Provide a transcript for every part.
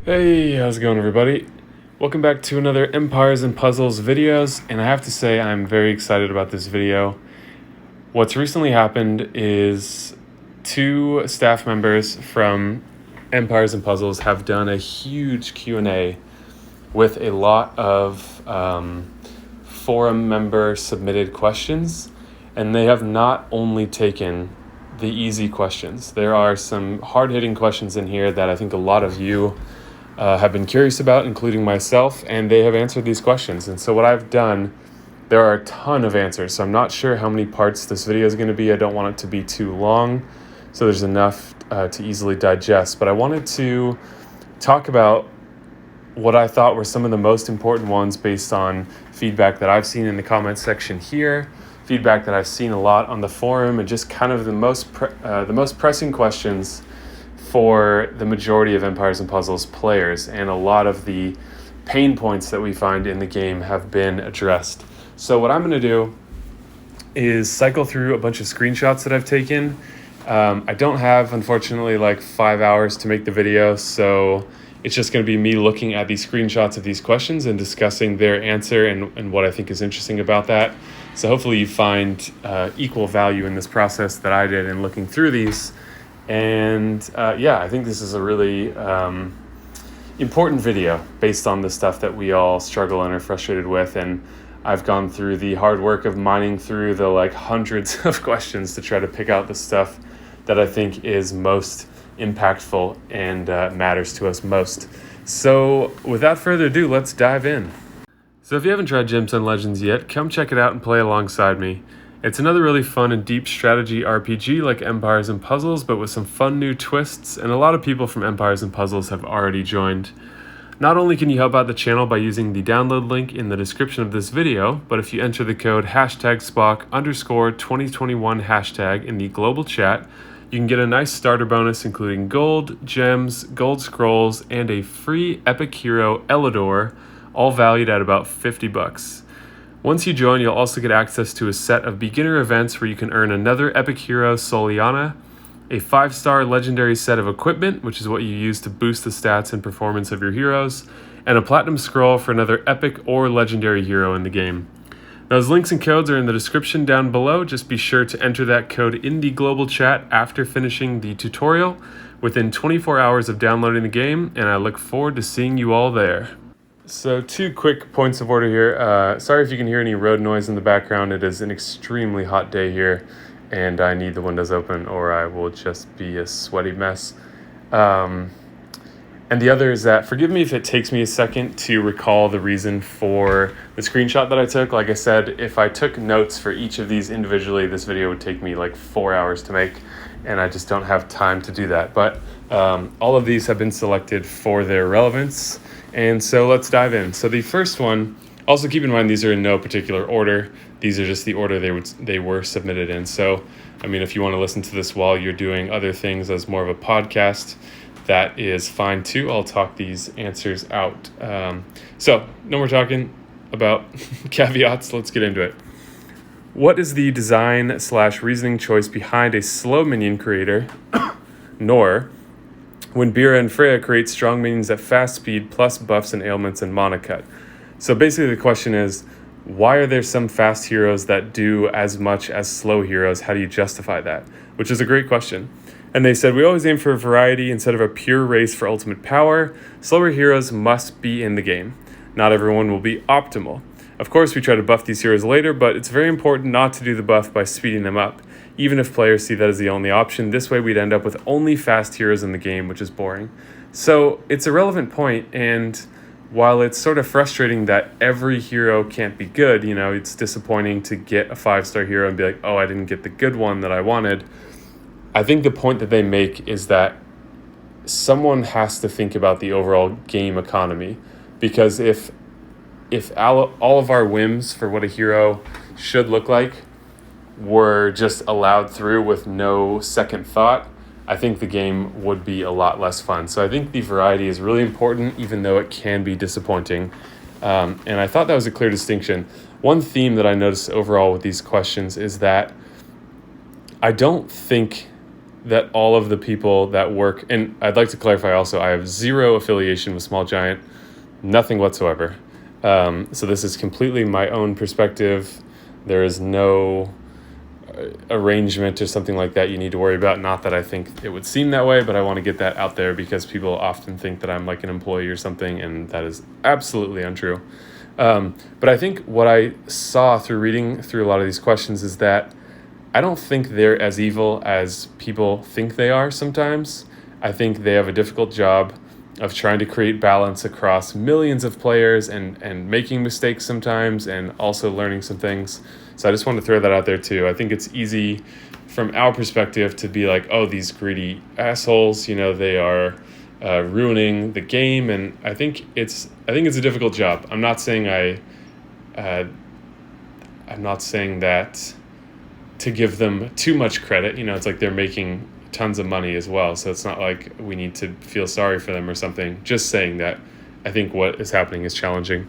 Hey, how's it going, everybody? Welcome back to another Empires and Puzzles videos, and I have to say I'm very excited about this video. What's recently happened is two staff members from Empires and Puzzles have done a huge Q&A with a lot of forum member submitted questions, and they have not only taken the easy questions. There are some hard-hitting questions in here that I think a lot of you have been curious about, including myself, and they have answered these questions. And so what I've done, there are a ton of answers, so I'm not sure how many parts this video is going to be. I don't want it to be too long, so there's enough to easily digest. But I wanted to talk about what I thought were some of the most important ones based on feedback that I've seen in the comments section here, feedback that I've seen a lot on the forum, and just kind of the most pressing questions for the majority of Empires and Puzzles players, and a lot of the pain points that we find in the game have been addressed. So what I'm going to do is cycle through a bunch of screenshots that I've taken. I don't have, unfortunately, like 5 hours to make the video, so it's just going to be me looking at these screenshots of these questions and discussing their answer and what I think is interesting about that. So hopefully you find equal value in this process that I did in looking through these. And I think this is a really important video based on the stuff that we all struggle and are frustrated with. And I've gone through the hard work of mining through the hundreds of questions to try to pick out the stuff that I think is most impactful and matters to us most. So without further ado, let's dive in. So if you haven't tried Gemstone Legends yet, come check it out and play alongside me. It's another really fun and deep strategy RPG like Empires and Puzzles, but with some fun new twists, and a lot of people from Empires and Puzzles have already joined. Not only can you help out the channel by using the download link in the description of this video, but if you enter the code #Spock_2021 in the global chat, you can get a nice starter bonus including gold, gems, gold scrolls, and a free epic hero Elidor, all valued at about $50. Once you join, you'll also get access to a set of beginner events where you can earn another epic hero Soliana, a 5-star legendary set of equipment, which is what you use to boost the stats and performance of your heroes, and a platinum scroll for another epic or legendary hero in the game. Those links and codes are in the description down below. Just be sure to enter that code in the global chat after finishing the tutorial within 24 hours of downloading the game, and I look forward to seeing you all there. So 2 quick points of order here. Sorry if you can hear any road noise in the background. It is an extremely hot day here, and I need the windows open or I will just be a sweaty mess. And the other is that, forgive me if it takes me a second to recall the reason for the screenshot that I took. Like I said, if I took notes for each of these individually, this video would take me like 4 hours to make, and I just don't have time to do that. But all of these have been selected for their relevance. And so let's dive in. So the first one, also keep in mind these are in no particular order. These are just the order they were submitted in. So, I mean, if you want to listen to this while you're doing other things as more of a podcast, that is fine too. I'll talk these answers out. So no more talking about caveats. Let's get into it. What is the design/reasoning choice behind a slow minion creator, nor when Bira and Freya create strong minions at fast speed plus buffs and ailments and mana cut? So basically the question is, why are there some fast heroes that do as much as slow heroes? How do you justify that? Which is a great question. And they said, we always aim for variety instead of a pure race for ultimate power. Slower heroes must be in the game. Not everyone will be optimal. Of course, we try to buff these heroes later, but it's very important not to do the buff by speeding them up, even if players see that as the only option. This way we'd end up with only fast heroes in the game, which is boring. So it's a relevant point, and while it's sort of frustrating that every hero can't be good, it's disappointing to get a 5-star hero and be like, oh, I didn't get the good one that I wanted. I think the point that they make is that someone has to think about the overall game economy, because if all of our whims for what a hero should look like were just allowed through with no second thought, I think the game would be a lot less fun. So I think the variety is really important, even though it can be disappointing. And I thought that was a clear distinction. One theme that I noticed overall with these questions is that I don't think that all of the people that work, and I'd like to clarify also, I have zero affiliation with Small Giant, nothing whatsoever. So this is completely my own perspective. There is no arrangement or something like that you need to worry about. Not that I think it would seem that way, but I want to get that out there because people often think that I'm like an employee or something, and that is absolutely untrue. But I think what I saw through reading through a lot of these questions is that I don't think they're as evil as people think they are sometimes. I think they have a difficult job of trying to create balance across millions of players and making mistakes sometimes and also learning some things. So I just want to throw that out there too. I think it's easy from our perspective to be like, oh, these greedy assholes, they are ruining the game. And I think it's a difficult job. I'm not saying that to give them too much credit. It's like they're making tons of money as well. So it's not like we need to feel sorry for them or something. Just saying that I think what is happening is challenging.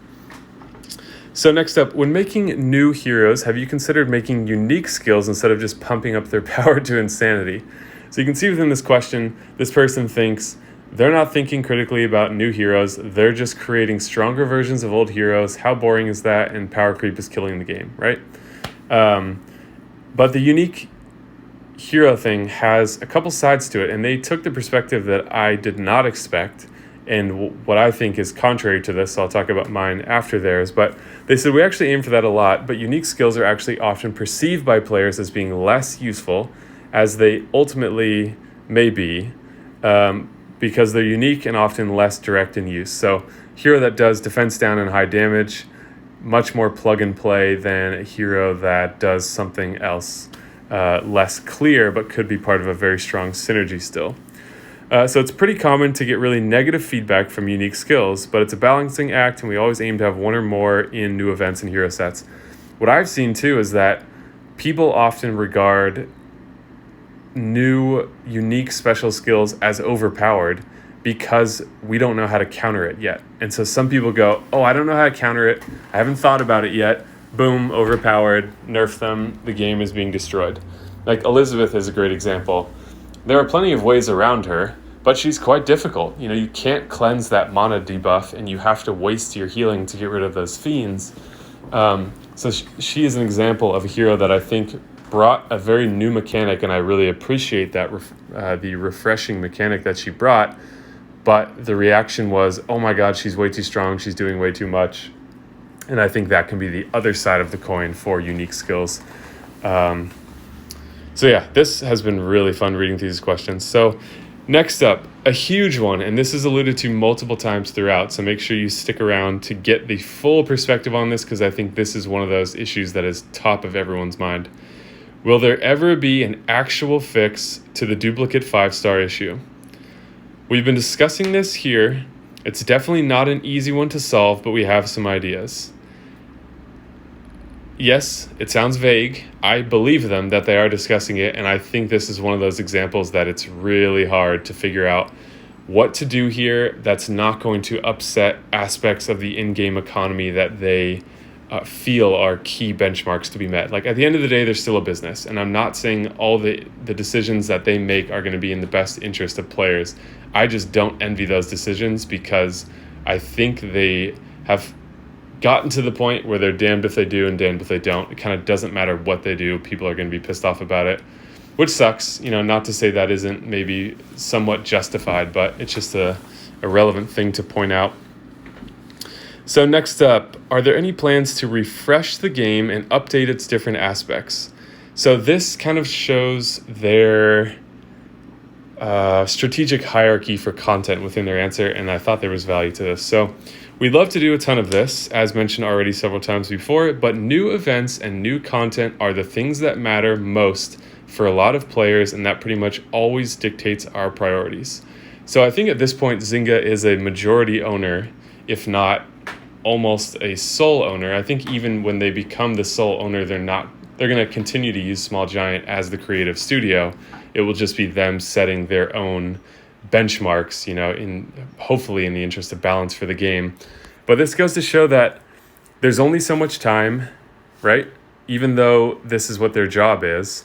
So next up, when making new heroes, have you considered making unique skills instead of just pumping up their power to insanity? So you can see within this question, this person thinks they're not thinking critically about new heroes. They're just creating stronger versions of old heroes. How boring is that? And power creep is killing the game, right? But the unique hero thing has a couple sides to it, and they took the perspective that I did not expect, and what I think is contrary to this. So I'll talk about mine after theirs, but they said we actually aim for that a lot, but unique skills are actually often perceived by players as being less useful, as they ultimately may be, because they're unique and often less direct in use. So hero that does defense down and high damage, much more plug and play than a hero that does something else less clear, but could be part of a very strong synergy still. So it's pretty common to get really negative feedback from unique skills, but it's a balancing act, and we always aim to have one or more in new events and hero sets. What I've seen too is that people often regard new unique special skills as overpowered because we don't know how to counter it yet. And so some people go, oh, I don't know how to counter it. I haven't thought about it yet. Boom, overpowered, nerf them, the game is being destroyed. Like Elizabeth is a great example. There are plenty of ways around her, but she's quite difficult. You can't cleanse that mana debuff, and you have to waste your healing to get rid of those fiends. So she is an example of a hero that I think brought a very new mechanic, and I really appreciate that the refreshing mechanic that she brought. But the reaction was, oh my God, she's way too strong, she's doing way too much. And I think that can be the other side of the coin for unique skills. So yeah, this has been really fun reading through these questions. So next up, a huge one, and this is alluded to multiple times throughout, so make sure you stick around to get the full perspective on this, because I think this is one of those issues that is top of everyone's mind. Will there ever be an actual fix to the duplicate 5-star issue? We've been discussing this here. It's definitely not an easy one to solve, but we have some ideas. Yes, it sounds vague. I believe them that they are discussing it, and I think this is one of those examples that it's really hard to figure out what to do here that's not going to upset aspects of the in-game economy that they feel are key benchmarks to be met. Like, at the end of the day, they're still a business, and I'm not saying all the decisions that they make are going to be in the best interest of players. I just don't envy those decisions, because I think they have gotten to the point where they're damned if they do and damned if they don't. It kind of doesn't matter what they do. People are going to be pissed off about it, which sucks. Not to say that isn't maybe somewhat justified, but it's just a relevant thing to point out. So next up, are there any plans to refresh the game and update its different aspects? So this kind of shows their strategic hierarchy for content within their answer, and I thought there was value to this. So we'd love to do a ton of this, as mentioned already several times before, but new events and new content are the things that matter most for a lot of players, and that pretty much always dictates our priorities. So I think at this point, Zynga is a majority owner, if not almost a sole owner. I think even when they become the sole owner, they're going to continue to use Small Giant as the creative studio. It will just be them setting their own benchmarks, hopefully in the interest of balance for the game. But this goes to show that there's only so much time, right? Even though this is what their job is,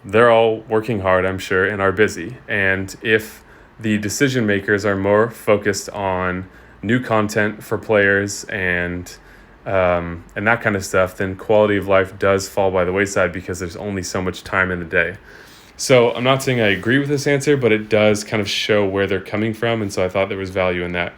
they're all working hard, I'm sure, and are busy. And if the decision makers are more focused on new content for players and that kind of stuff, then quality of life does fall by the wayside because there's only so much time in the day. So I'm not saying I agree with this answer, but it does kind of show where they're coming from, and so I thought there was value in that.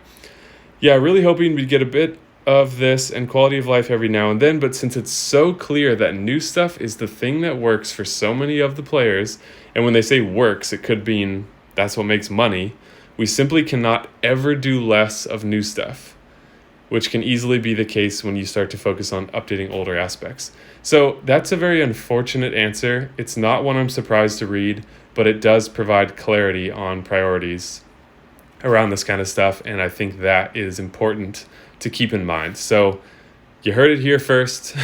Yeah, really hoping we'd get a bit of this and quality of life every now and then, but since it's so clear that new stuff is the thing that works for so many of the players, and when they say works, it could mean that's what makes money, we simply cannot ever do less of new stuff, which can easily be the case when you start to focus on updating older aspects. So that's a very unfortunate answer. It's not one I'm surprised to read, but it does provide clarity on priorities around this kind of stuff, and I think that is important to keep in mind. So you heard it here first,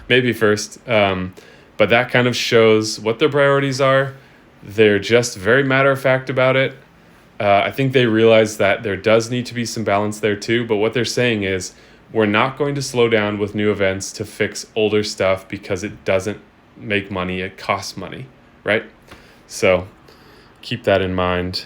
maybe first, but that kind of shows what their priorities are. They're just very matter-of-fact about it. I think they realize that there does need to be some balance there too, but what they're saying is we're not going to slow down with new events to fix older stuff because it doesn't make money, it costs money, right? So keep that in mind.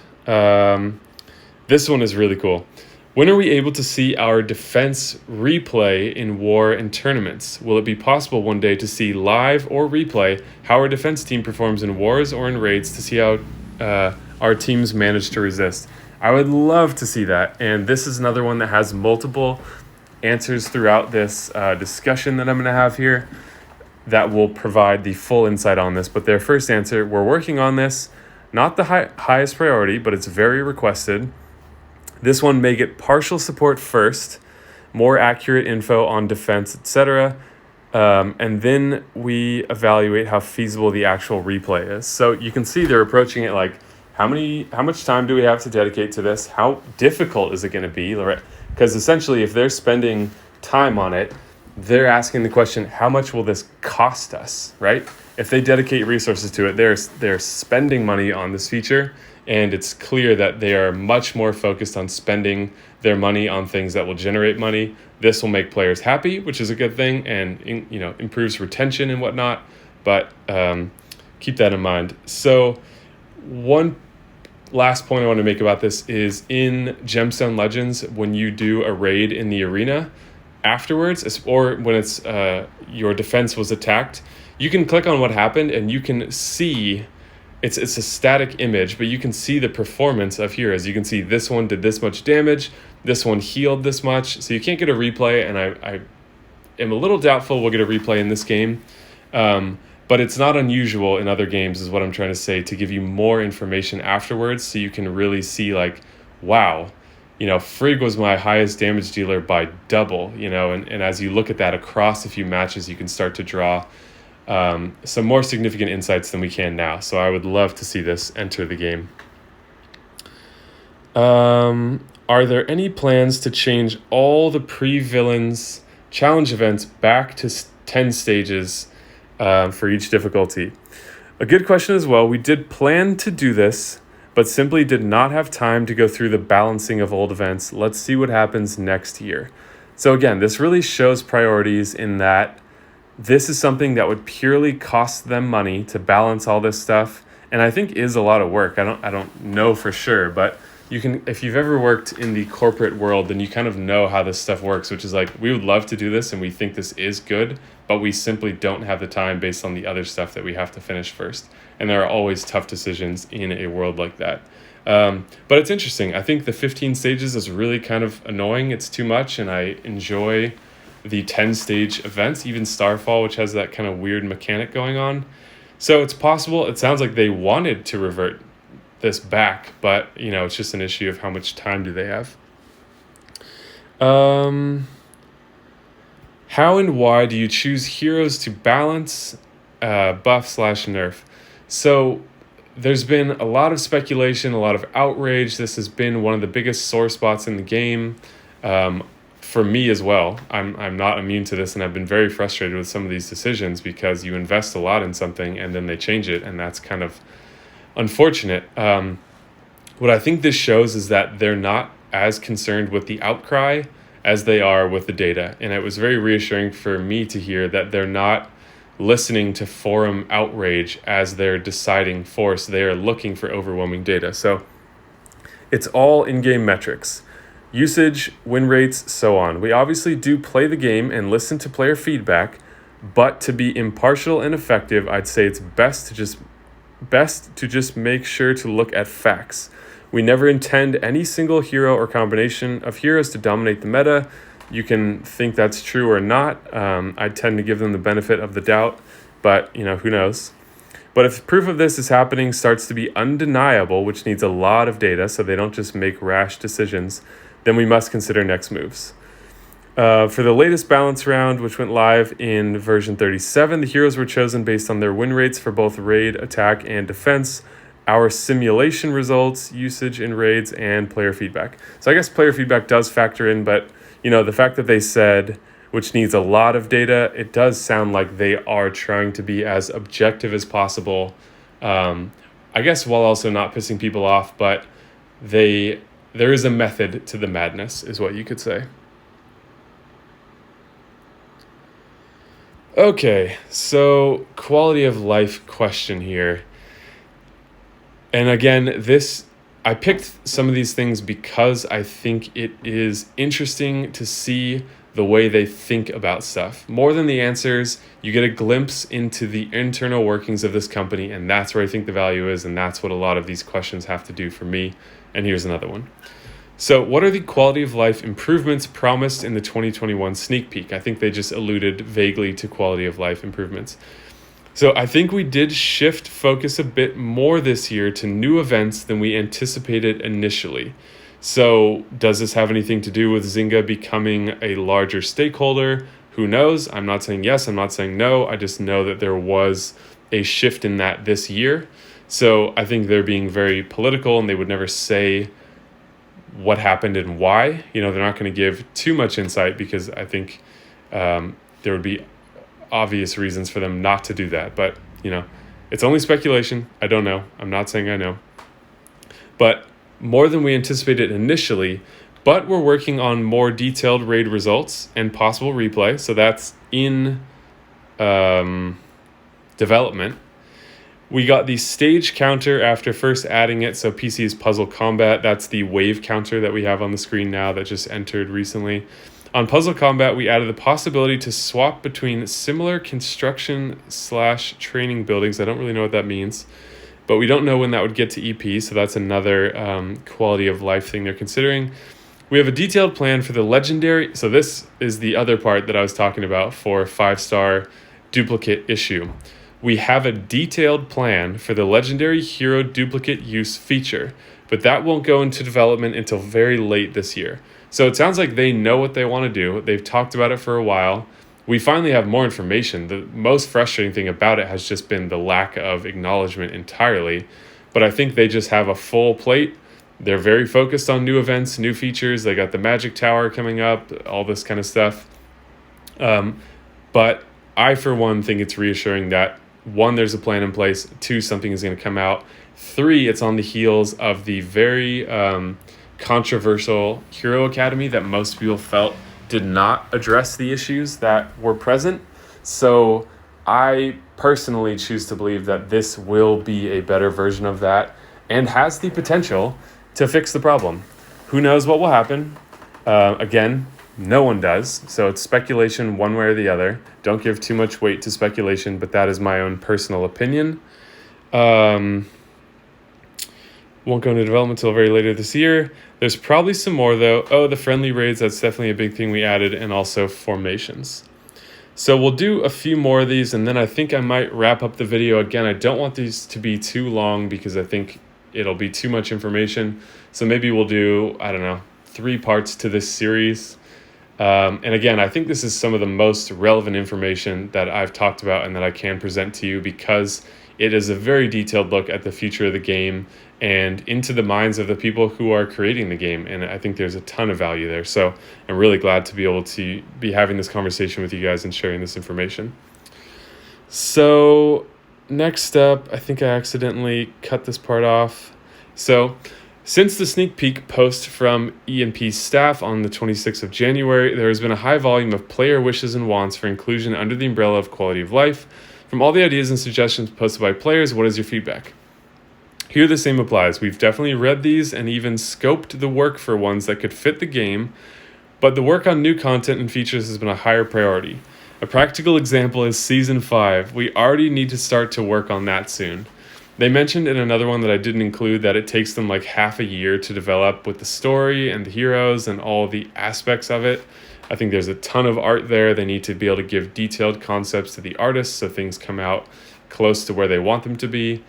This one is really cool. When are we able to see our defense replay in war and tournaments? Will it be possible one day to see live or replay how our defense team performs in wars or in raids to see how our teams manage to resist? I would love to see that. And this is another one that has multiple answers throughout this discussion that I'm going to have here that will provide the full insight on this. But their first answer, we're working on this, not the highest priority, but it's very requested. This one may get partial support first, more accurate info on defense, etc. And then we evaluate how feasible the actual replay is. So you can see they're approaching it like, how much time do we have to dedicate to this? How difficult is it going to be? Because essentially, if they're spending time on it, they're asking the question, how much will this cost us, right? If they dedicate resources to it, they're spending money on this feature, and it's clear that they are much more focused on spending their money on things that will generate money. This will make players happy, which is a good thing, and improves retention and whatnot. But keep that in mind. So one last point I want to make about this is in Gemstone Legends, when you do a raid in the arena afterwards, or when it's your defense was attacked, you can click on what happened and you can see it's a static image, but you can see the performance of heroes. You can see this one did this much damage, this one healed this much. So you can't get a replay, and I am a little doubtful we'll get a replay in this game. But it's not unusual in other games, is what I'm trying to say, to give you more information afterwards so you can really see like, wow, Frigg was my highest damage dealer by double, and as you look at that across a few matches, you can start to draw some more significant insights than we can now. So I would love to see this enter the game. Are there any plans to change all the Previllain's challenge events back to 10 stages for each difficulty? A good question as well. We did plan to do this, but simply did not have time to go through the balancing of old events. Let's see what happens next year. So again, this really shows priorities in that this is something that would purely cost them money to balance all this stuff, and I think is a lot of work. I don't know for sure, but you can, if you've ever worked in the corporate world, then you kind of know how this stuff works, which is like, we would love to do this and we think this is good, but we simply don't have the time based on the other stuff that we have to finish first. And there are always tough decisions in a world like that. But it's interesting. I think the 15 stages is really kind of annoying. It's too much, and I enjoy the 10-stage events, even Starfall, which has that kind of weird mechanic going on. So it's possible. It sounds like they wanted to revert this back, but it's just an issue of how much time do they have. How and why do you choose heroes to balance buff/nerf? So there's been a lot of speculation, a lot of outrage. This has been one of the biggest sore spots in the game. For me as well. I'm not immune to this, and I've been very frustrated with some of these decisions because you invest a lot in something and then they change it, and that's kind of unfortunate. What I think this shows is that they're not as concerned with the outcry as they are with the data, and it was very reassuring for me to hear that they're not listening to forum outrage as their deciding force. They are looking for overwhelming data. So it's all in-game metrics. Usage, win rates, so on. We obviously do play the game and listen to player feedback, but to be impartial and effective, I'd say it's best to just make sure to look at facts. We never intend any single hero or combination of heroes to dominate the meta. You can think that's true or not. I tend to give them the benefit of the doubt, but who knows? But if proof of this is happening starts to be undeniable, which needs a lot of data so they don't just make rash decisions, then we must consider next moves. For the latest balance round, which went live in version 37, the heroes were chosen based on their win rates for both raid, attack, and defense, our simulation results, usage in raids, and player feedback. So I guess player feedback does factor in, but the fact that they said, which needs a lot of data, it does sound like they are trying to be as objective as possible, I guess while also not pissing people off, but there is a method to the madness, is what you could say. Okay, so quality of life question here. And again, I picked some of these things because I think it is interesting to see the way they think about stuff. More than the answers, you get a glimpse into the internal workings of this company, and that's where I think the value is, and that's what a lot of these questions have to do for me. And here's another one. So what are the quality of life improvements promised in the 2021 sneak peek? I think they just alluded vaguely to quality of life improvements. So I think we did shift focus a bit more this year to new events than we anticipated initially. So does this have anything to do with Zynga becoming a larger stakeholder? Who knows? I'm not saying yes, I'm not saying no. I just know that there was a shift in that this year. So I think they're being very political, and they would never say what happened and why. They're not going to give too much insight, because I think there would be obvious reasons for them not to do that. But it's only speculation. I don't know. I'm not saying I know. But more than we anticipated initially, but we're working on more detailed raid results and possible replay. So that's in development. We got the stage counter after first adding it. So PC's Puzzle Combat, that's the wave counter that we have on the screen now that just entered recently. On Puzzle Combat, we added the possibility to swap between similar construction/training buildings. I don't really know what that means, but we don't know when that would get to EP, so that's another quality of life thing they're considering. We have a detailed plan for the legendary. So this is the other part that I was talking about for 5-star duplicate issue. We have a detailed plan for the legendary hero duplicate use feature, but that won't go into development until very late this year. So it sounds like they know what they want to do. They've talked about it for a while. We finally have more information. The most frustrating thing about it has just been the lack of acknowledgement entirely. But I think they just have a full plate. They're very focused on new events, new features. They got the Magic Tower coming up, all this kind of stuff. But I, for one, think it's reassuring that, 1, there's a plan in place. 2, something is going to come out. 3, it's on the heels of the very controversial Hero Academy that most people felt did not address the issues that were present. So I personally choose to believe that this will be a better version of that and has the potential to fix the problem. Who knows what will happen? Again, no one does. So it's speculation one way or the other. Don't give too much weight to speculation, but that is my own personal opinion. Won't go into development until very later this year. There's probably some more, though. Oh, the friendly raids, that's definitely a big thing we added, and also formations. So we'll do a few more of these, and then I think I might wrap up the video. Again, I don't want these to be too long because I think it'll be too much information. So maybe we'll do, 3 parts to this series. And again, I think this is some of the most relevant information that I've talked about and that I can present to you, because it is a very detailed look at the future of the game and into the minds of the people who are creating the game. And I think there's a ton of value there. So I'm really glad to be able to be having this conversation with you guys and sharing this information. So next up, I think I accidentally cut this part off. So Since the sneak peek post from E&P staff on the 26th of January, there has been a high volume of player wishes and wants for inclusion under the umbrella of quality of life. From all the ideas and suggestions posted by players, what is your feedback? Here the same applies. We've definitely read these and even scoped the work for ones that could fit the game, but the work on new content and features has been a higher priority. A practical example is Season 5. We already need to start to work on that soon. They mentioned in another one that I didn't include that it takes them like half a year to develop with the story and the heroes and all the aspects of it. I think there's a ton of art there. They need to be able to give detailed concepts to the artists so things come out close to where they want them to be.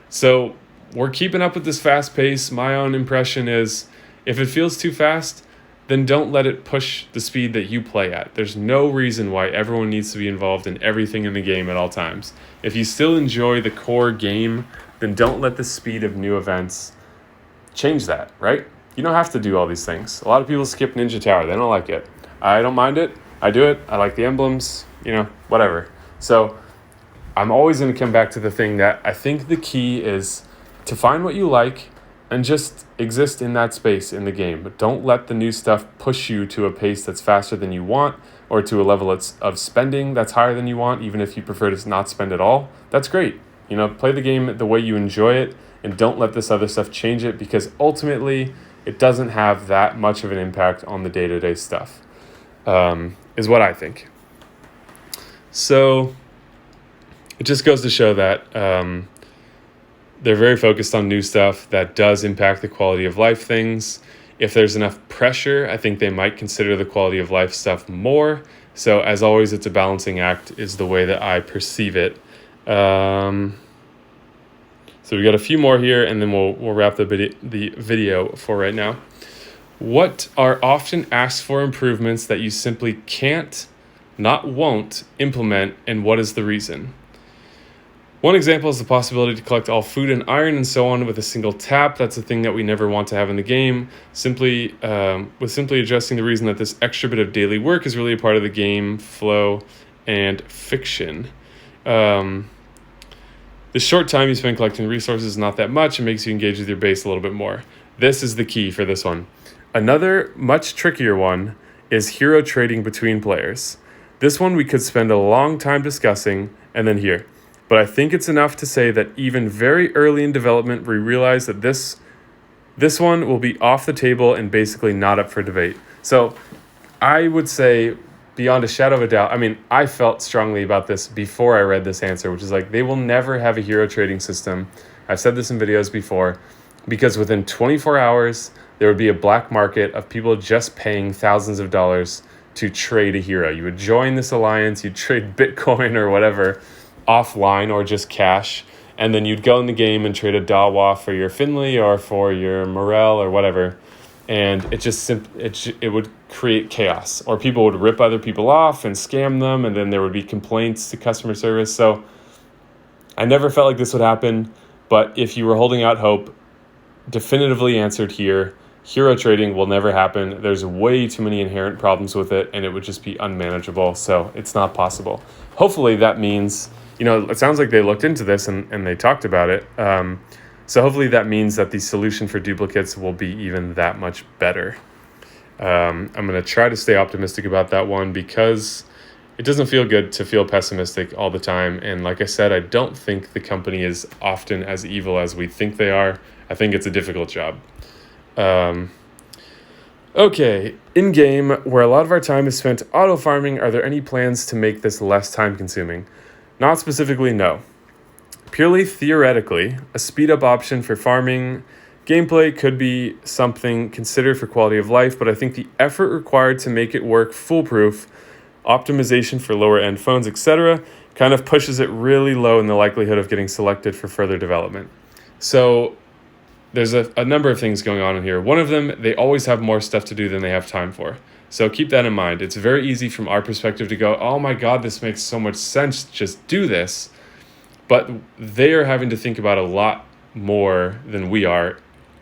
So we're keeping up with this fast pace. My own impression is if it feels too fast, then don't let it push the speed that you play at. There's no reason why everyone needs to be involved in everything in the game at all times. If you still enjoy the core game, then don't let the speed of new events change that, right? You don't have to do all these things. A lot of people skip Ninja Tower. They don't like it. I don't mind it. I do it. I like the emblems, whatever. So I'm always going to come back to the thing that I think the key is to find what you like and just exist in that space in the game. But don't let the new stuff push you to a pace that's faster than you want or to a level of spending that's higher than you want, even if you prefer to not spend at all. That's great. Play the game the way you enjoy it and don't let this other stuff change it because ultimately it doesn't have that much of an impact on the day-to-day stuff, is what I think. So it just goes to show that they're very focused on new stuff that does impact the quality of life things. If there's enough pressure, I think they might consider the quality of life stuff more. So as always, it's a balancing act is the way that I perceive it. So we got a few more here and then we'll wrap the video for right now. What are often asked for improvements that you simply can't, not won't, implement, and what is the reason? One example is the possibility to collect all food and iron and so on with a single tap. That's a thing that we never want to have in the game. Simply addressing the reason that this extra bit of daily work is really a part of the game flow and fiction. The short time you spend collecting resources is not that much and makes you engage with your base a little bit more. This is the key for this one. Another much trickier one is hero trading between players. This one we could spend a long time discussing and then here. But I think it's enough to say that even very early in development, we realized that this one will be off the table and basically not up for debate. So I would say beyond a shadow of a doubt, I felt strongly about this before I read this answer, which is like they will never have a hero trading system. I've said this in videos before, because within 24 hours, there would be a black market of people just paying thousands of dollars to trade a hero. You would join this alliance, you'd trade Bitcoin or whatever, offline or just cash, and then you'd go in the game and trade a Dawa for your Finley or for your Morel or whatever, and it would create chaos, or people would rip other people off and scam them, and then there would be complaints to customer service. So I never felt like this would happen, but if you were holding out hope, definitively answered here, hero trading will never happen. There's way too many inherent problems with it, and it would just be unmanageable, so it's not possible. Hopefully that means, it sounds like they looked into this and they talked about it. So hopefully that means that the solution for duplicates will be even that much better. I'm going to try to stay optimistic about that one because it doesn't feel good to feel pessimistic all the time. And like I said, I don't think the company is often as evil as we think they are. I think it's a difficult job. Okay, in-game, where a lot of our time is spent auto-farming, are there any plans to make this less time-consuming? Not specifically, no. Purely theoretically, a speed-up option for farming gameplay could be something considered for quality of life, but I think the effort required to make it work foolproof, optimization for lower-end phones, etc., kind of pushes it really low in the likelihood of getting selected for further development. So there's a number of things going on in here. One of them, they always have more stuff to do than they have time for. So keep that in mind. It's very easy from our perspective to go, oh my God, this makes so much sense, just do this. But they are having to think about a lot more than we are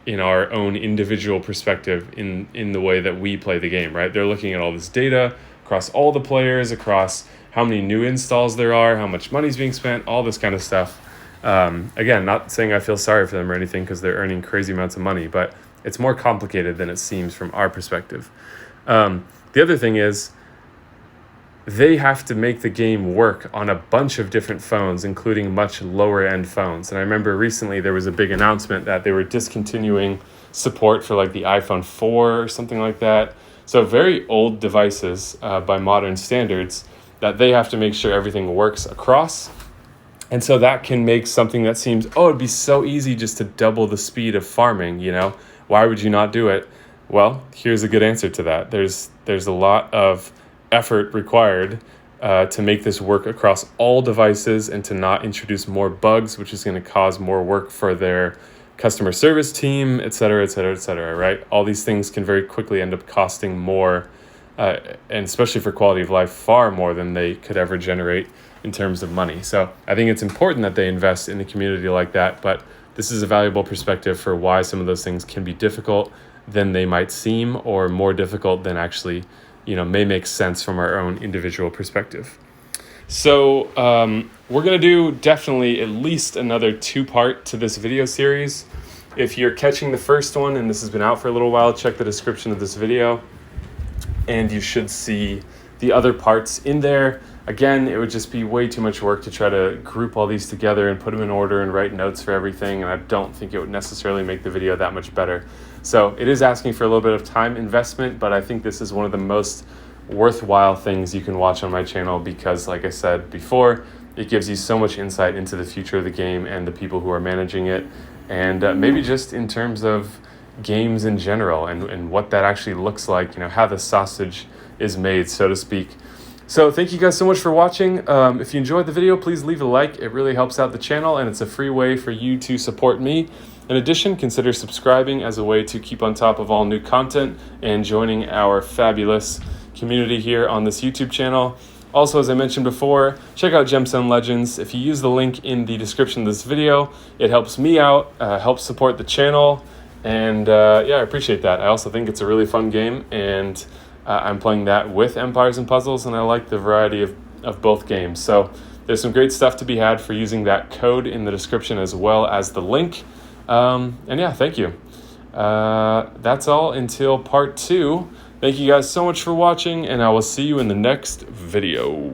in our own individual perspective in the way that we play the game, right? They're looking at all this data across all the players, across how many new installs there are, how much money's being spent, all this kind of stuff. Again, not saying I feel sorry for them or anything because they're earning crazy amounts of money, but it's more complicated than it seems from our perspective. The other thing is they have to make the game work on a bunch of different phones, including much lower end phones. And I remember recently there was a big announcement that they were discontinuing support for like the iPhone 4 or something like that. So very old devices by modern standards that they have to make sure everything works across. And so that can make something that seems, oh, it'd be so easy just to double the speed of farming, you know? Why would you not do it? Well, here's a good answer to that. There's a lot of effort required to make this work across all devices and to not introduce more bugs, which is going to cause more work for their customer service team, et cetera, et cetera, et cetera, right? All these things can very quickly end up costing more, and especially for quality of life, far more than they could ever generate in terms of money. So I think it's important that they invest in a community like that, but this is a valuable perspective for why some of those things can be difficult than they might seem, or more difficult than actually, may make sense from our own individual perspective. So we're going to do definitely at least another 2-part to this video series. If you're catching the first one and this has been out for a little while, check the description of this video and you should see the other parts in there. Again, it would just be way too much work to try to group all these together and put them in order and write notes for everything, and I don't think it would necessarily make the video that much better. So it is asking for a little bit of time investment, but I think this is one of the most worthwhile things you can watch on my channel because, like I said before, it gives you so much insight into the future of the game and the people who are managing it, and maybe just in terms of games in general and what that actually looks like, how the sausage is made, so to speak. So thank you guys so much for watching. If you enjoyed the video, please leave a like. It really helps out the channel and it's a free way for you to support me. In addition, consider subscribing as a way to keep on top of all new content and joining our fabulous community here on this YouTube channel. Also, as I mentioned before, check out Gemstone Legends. If you use the link in the description of this video, it helps me out, helps support the channel, and I appreciate that. I also think it's a really fun game, and I'm playing that with Empires and Puzzles, and I like the variety of both games. So there's some great stuff to be had for using that code in the description as well as the link. Thank you. That's all until part 2. Thank you guys so much for watching, and I will see you in the next video.